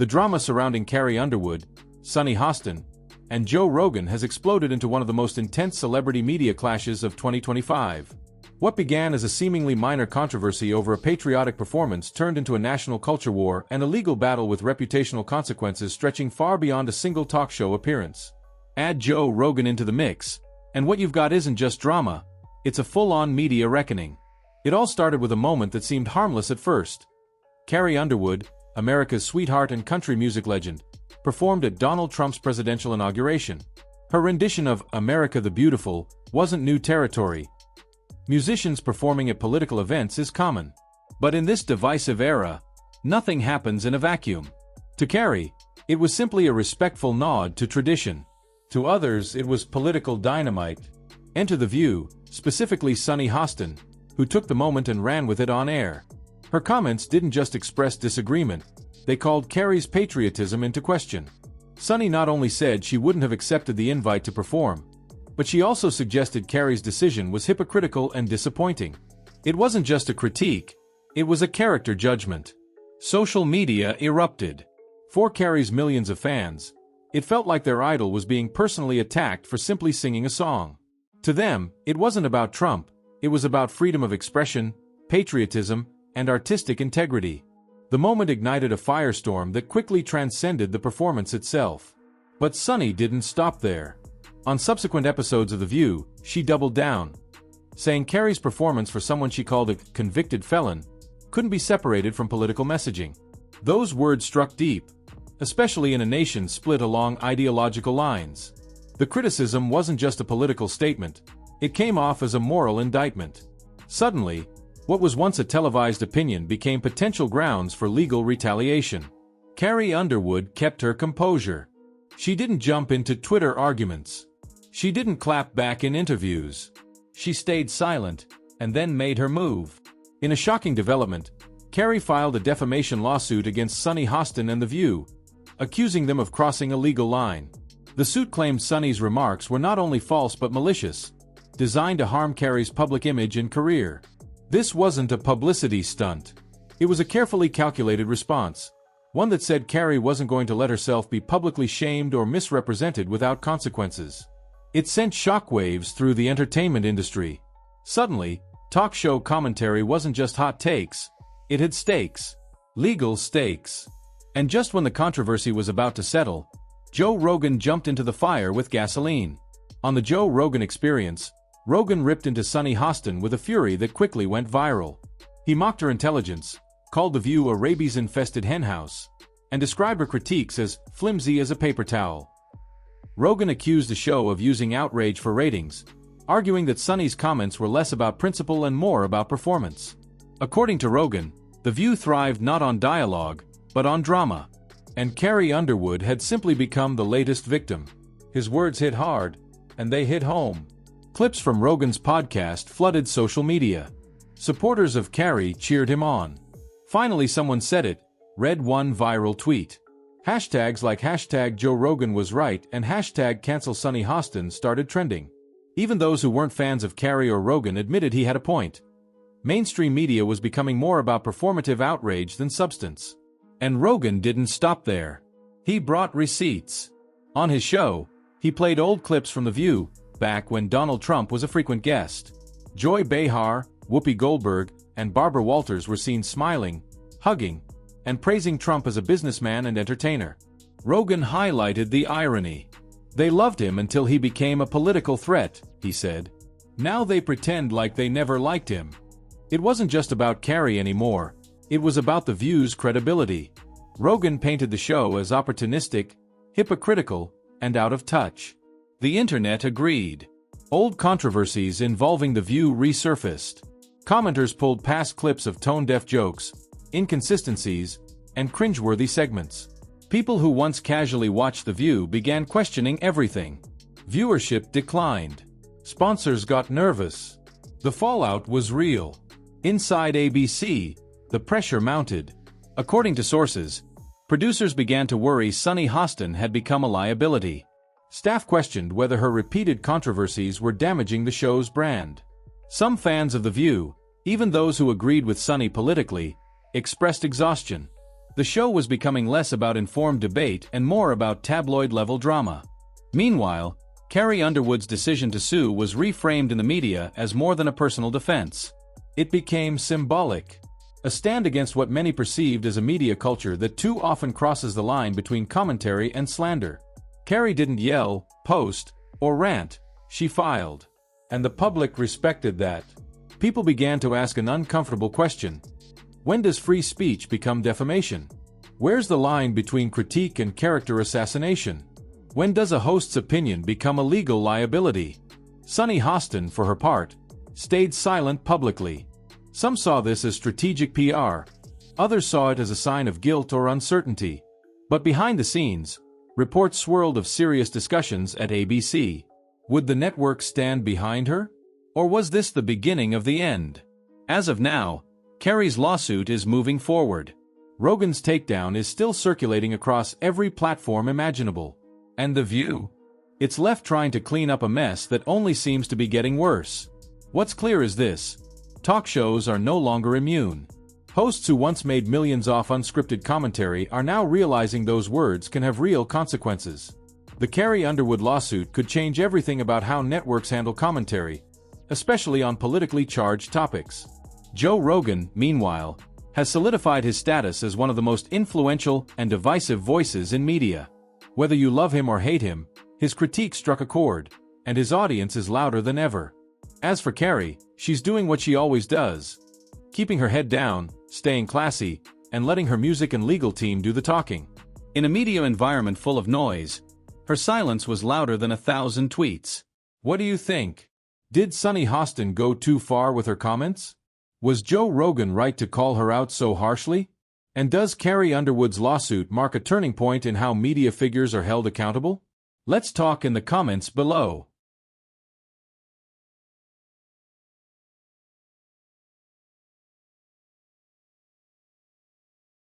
The drama surrounding Carrie Underwood, Sunny Hostin, and Joe Rogan has exploded into one of the most intense celebrity media clashes of 2025. What began as a seemingly minor controversy over a patriotic performance turned into a national culture war and a legal battle with reputational consequences stretching far beyond a single talk show appearance. Add Joe Rogan into the mix, and what you've got isn't just drama, it's a full-on media reckoning. It all started with a moment that seemed harmless at first. Carrie Underwood, America's sweetheart and country music legend, performed at Donald Trump's presidential inauguration. Her rendition of "America the Beautiful" wasn't new territory. Musicians performing at political events is common. But in this divisive era, nothing happens in a vacuum. To Carrie, it was simply a respectful nod to tradition. To others, it was political dynamite. Enter The View, specifically Sunny Hostin, who took the moment and ran with it on air. Her comments didn't just express disagreement, they called Carrie's patriotism into question. Sunny not only said she wouldn't have accepted the invite to perform, but she also suggested Carrie's decision was hypocritical and disappointing. It wasn't just a critique, it was a character judgment. Social media erupted. For Carrie's millions of fans, it felt like their idol was being personally attacked for simply singing a song. To them, it wasn't about Trump, it was about freedom of expression, patriotism, and artistic integrity. The moment ignited a firestorm that quickly transcended the performance itself. But Sunny didn't stop there. On subsequent episodes of The View, she doubled down, saying Carrie's performance for someone she called a convicted felon couldn't be separated from political messaging. Those words struck deep, especially in a nation split along ideological lines. The criticism wasn't just a political statement, it came off as a moral indictment. Suddenly, what was once a televised opinion became potential grounds for legal retaliation. Carrie Underwood kept her composure. She didn't jump into Twitter arguments. She didn't clap back in interviews. She stayed silent, and then made her move. In a shocking development, Carrie filed a defamation lawsuit against Sunny Hostin and The View, accusing them of crossing a legal line. The suit claimed Sunny's remarks were not only false but malicious, designed to harm Carrie's public image and career. This wasn't a publicity stunt. It was a carefully calculated response, one that said Carrie wasn't going to let herself be publicly shamed or misrepresented without consequences. It sent shockwaves through the entertainment industry. Suddenly, talk show commentary wasn't just hot takes, it had stakes. Legal stakes. And just when the controversy was about to settle, Joe Rogan jumped into the fire with gasoline. On the Joe Rogan Experience, Rogan ripped into Sunny Hostin with a fury that quickly went viral. He mocked her intelligence, called The View a rabies-infested henhouse, and described her critiques as flimsy as a paper towel. Rogan accused the show of using outrage for ratings, arguing that Sunny's comments were less about principle and more about performance. According to Rogan, The View thrived not on dialogue, but on drama. And Carrie Underwood had simply become the latest victim. His words hit hard, and they hit home. Clips from Rogan's podcast flooded social media. Supporters of Carrie cheered him on. Finally someone said it, read one viral tweet. Hashtags like hashtag Joe Rogan was right and hashtag cancel Sunny Hostin started trending. Even those who weren't fans of Carrie or Rogan admitted he had a point. Mainstream media was becoming more about performative outrage than substance. And Rogan didn't stop there. He brought receipts. On his show, he played old clips from The View, back when Donald Trump was a frequent guest. Joy Behar, Whoopi Goldberg, and Barbara Walters were seen smiling, hugging, and praising Trump as a businessman and entertainer. Rogan highlighted the irony. They loved him until he became a political threat, he said. Now they pretend like they never liked him. It wasn't just about Carrie anymore, it was about The View's credibility. Rogan painted the show as opportunistic, hypocritical, and out of touch. The internet agreed. Old controversies involving The View resurfaced. Commenters pulled past clips of tone-deaf jokes, inconsistencies, and cringeworthy segments. People who once casually watched The View began questioning everything. Viewership declined. Sponsors got nervous. The fallout was real. Inside ABC, the pressure mounted. According to sources, producers began to worry Sunny Hostin had become a liability. Staff questioned whether her repeated controversies were damaging the show's brand. Some fans of The View, even those who agreed with Sunny politically, expressed exhaustion. The show was becoming less about informed debate and more about tabloid-level drama. Meanwhile, Carrie Underwood's decision to sue was reframed in the media as more than a personal defense. It became symbolic. A stand against what many perceived as a media culture that too often crosses the line between commentary and slander. Carrie didn't yell, post, or rant, she filed. And the public respected that. People began to ask an uncomfortable question. When does free speech become defamation? Where's the line between critique and character assassination? When does a host's opinion become a legal liability? Sunny Hostin, for her part, stayed silent publicly. Some saw this as strategic PR. Others saw it as a sign of guilt or uncertainty. But behind the scenes, reports swirled of serious discussions at ABC. Would the network stand behind her? Or was this the beginning of the end? As of now, Carrie's lawsuit is moving forward. Rogan's takedown is still circulating across every platform imaginable. And The View? It's left trying to clean up a mess that only seems to be getting worse. What's clear is this: talk shows are no longer immune. Hosts who once made millions off unscripted commentary are now realizing those words can have real consequences. The Carrie Underwood lawsuit could change everything about how networks handle commentary, especially on politically charged topics. Joe Rogan, meanwhile, has solidified his status as one of the most influential and divisive voices in media. Whether you love him or hate him, his critique struck a chord, and his audience is louder than ever. As for Carrie, she's doing what she always does: keeping her head down, staying classy, and letting her music and legal team do the talking. In a media environment full of noise, her silence was louder than 1,000 tweets. What do you think? Did Sunny Hostin go too far with her comments? Was Joe Rogan right to call her out so harshly? And does Carrie Underwood's lawsuit mark a turning point in how media figures are held accountable? Let's talk in the comments below.